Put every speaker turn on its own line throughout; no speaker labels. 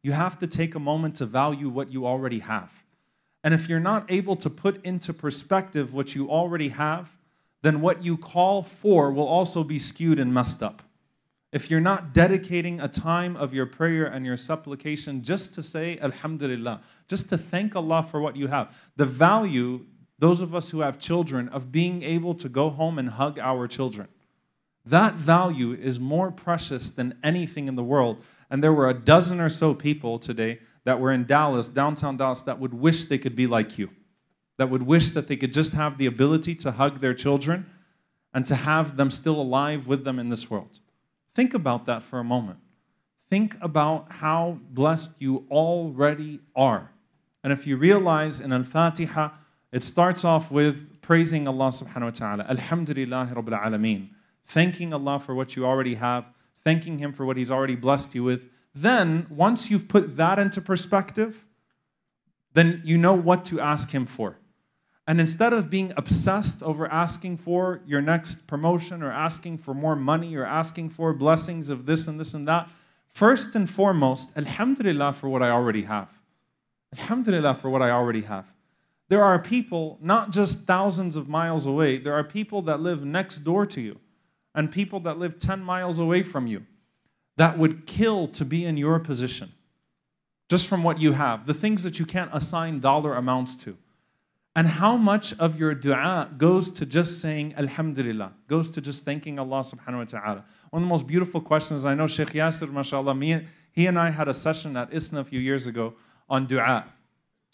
You have to take a moment to value what you already have. And if you're not able to put into perspective what you already have, then what you call for will also be skewed and messed up. If you're not dedicating a time of your prayer and your supplication just to say Alhamdulillah, just to thank Allah for what you have, the value, those of us who have children, of being able to go home and hug our children, that value is more precious than anything in the world. And there were a dozen or so people today that were in Dallas, downtown Dallas, that would wish they could be like you, that would wish that they could just have the ability to hug their children and to have them still alive with them in this world. Think about that for a moment. Think about how blessed you already are. And if you realize in Al-Fatiha, it starts off with praising Allah subhanahu wa ta'ala. Alhamdulillahi Rabbil Alameen. Thanking Allah for what you already have. Thanking Him for what He's already blessed you with. Then, once you've put that into perspective, then you know what to ask Him for. And instead of being obsessed over asking for your next promotion or asking for more money or asking for blessings of this and that, first and foremost, Alhamdulillah for what I already have. Alhamdulillah for what I already have. There are people, not just thousands of miles away, there are people that live next door to you and people that live 10 miles away from you that would kill to be in your position just from what you have, the things that you can't assign dollar amounts to. And how much of your dua goes to just saying Alhamdulillah, goes to just thanking Allah subhanahu wa ta'ala. One of the most beautiful questions, I know Sheikh Yasir, mashallah, he and I had a session at ISNA a few years ago on dua,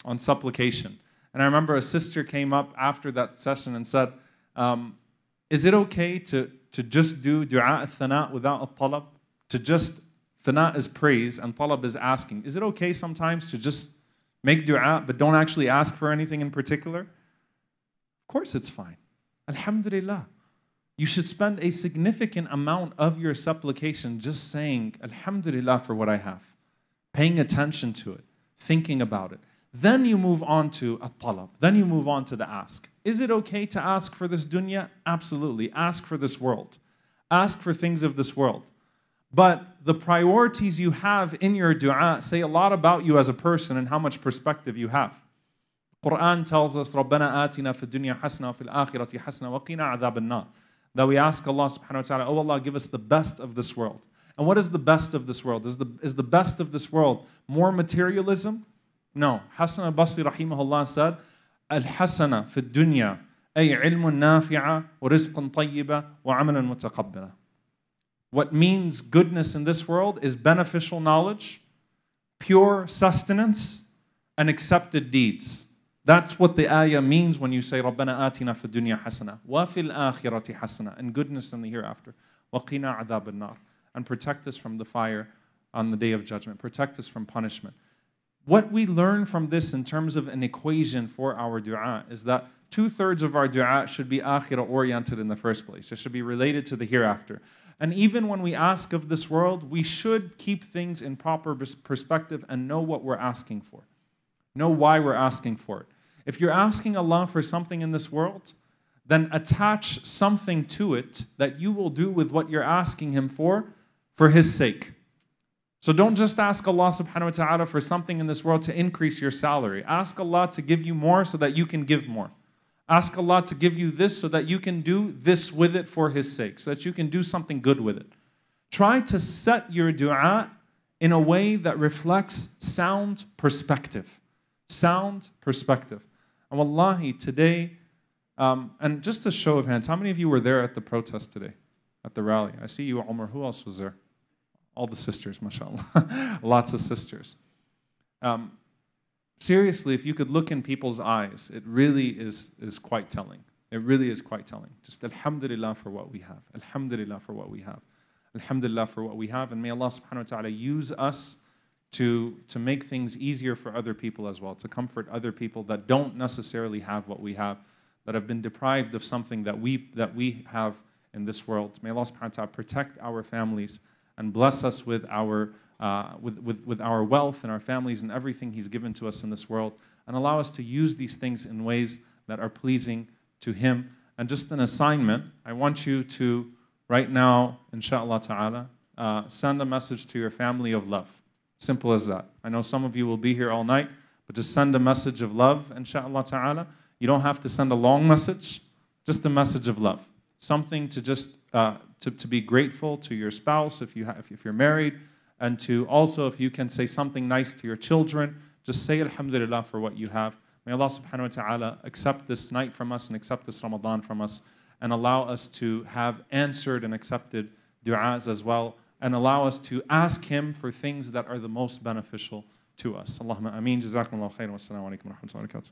on supplication. And I remember a sister came up after that session and said, is it okay to just do dua al-thana without a-talab? To just, thana is praise and talab is asking. Is it okay sometimes to just make dua but don't actually ask for anything in particular? Of course it's fine. Alhamdulillah. You should spend a significant amount of your supplication just saying Alhamdulillah for what I have. Paying attention to it. Thinking about it. Then you move on to at-talab. Then you move on to the ask. Is it okay to ask for this dunya? Absolutely. Ask for this world. Ask for things of this world. But the priorities you have in your dua say a lot about you as a person and how much perspective you have. Quran tells us, رَبَّنَا آتِنَا فِي الدُّنْيَا حَسْنَةً وَفِي الْآخِرَةِ حَسْنَةً وَقِنَا عَذَابَ النَّارِ. That we ask Allah subhanahu wa ta'ala, oh Allah, give us the best of this world. And what is the best of this world? Is the best of this world more materialism? No. Hasan al-Basri rahimahullah said, Al-Hasana fi dunya ay ilmun nafi'a wa rizqan tayyiba wa amalan mutaqabbala. What means goodness in this world is beneficial knowledge, pure sustenance, and accepted deeds. That's what the ayah means when you say, رَبَّنَا آتِنَا فِي الدُّنْيَا حَسَنَةً وَفِي الْآخِرَةِ حَسَنَةً, and goodness in the hereafter. وَقِنَا عَذَابَ النَّارِ, and protect us from the fire on the day of judgment. Protect us from punishment. What we learn from this in terms of an equation for our dua is that 2/3 of our dua should be akhirah oriented in the first place. It should be related to the hereafter. And even when we ask of this world, we should keep things in proper perspective and know what we're asking for. Know why we're asking for it. If you're asking Allah for something in this world, then attach something to it that you will do with what you're asking Him for His sake. So don't just ask Allah subhanahu wa ta'ala for something in this world to increase your salary. Ask Allah to give you more so that you can give more. Ask Allah to give you this so that you can do this with it for His sake, so that you can do something good with it. Try to set your dua in a way that reflects sound perspective. Sound perspective. And wallahi, today, and just a show of hands, how many of you were there at the protest today, at the rally? I see you, Umar. Who else was there? All the sisters, mashallah. Lots of sisters. Seriously, if you could look in people's eyes, it really is quite telling. It really is quite telling. Just alhamdulillah for what we have. Alhamdulillah for what we have. Alhamdulillah for what we have. And may Allah subhanahu wa ta'ala use us to make things easier for other people as well, to comfort other people that don't necessarily have what we have, that have been deprived of something that we have in this world. May Allah subhanahu wa ta'ala protect our families and bless us with our wealth and our families and everything He's given to us in this world, and allow us to use these things in ways that are pleasing to Him. And just an assignment, I want you to, right now, inshaAllah ta'ala, send a message to your family of love. Simple as that. I know some of you will be here all night, but just send a message of love, inshaAllah ta'ala. You don't have to send a long message, just a message of love. Something to just to be grateful to your spouse if you're married, and to also, if you can say something nice to your children, just say alhamdulillah for what you have. May Allah subhanahu wa ta'ala accept this night from us and accept this Ramadan from us, and allow us to have answered and accepted du'as as well, and allow us to ask Him for things that are the most beneficial to us. Allahumma ameen. Jazakumullahu khairan. Wassalamu alaikum wa rahmatullahi wa barakatuh.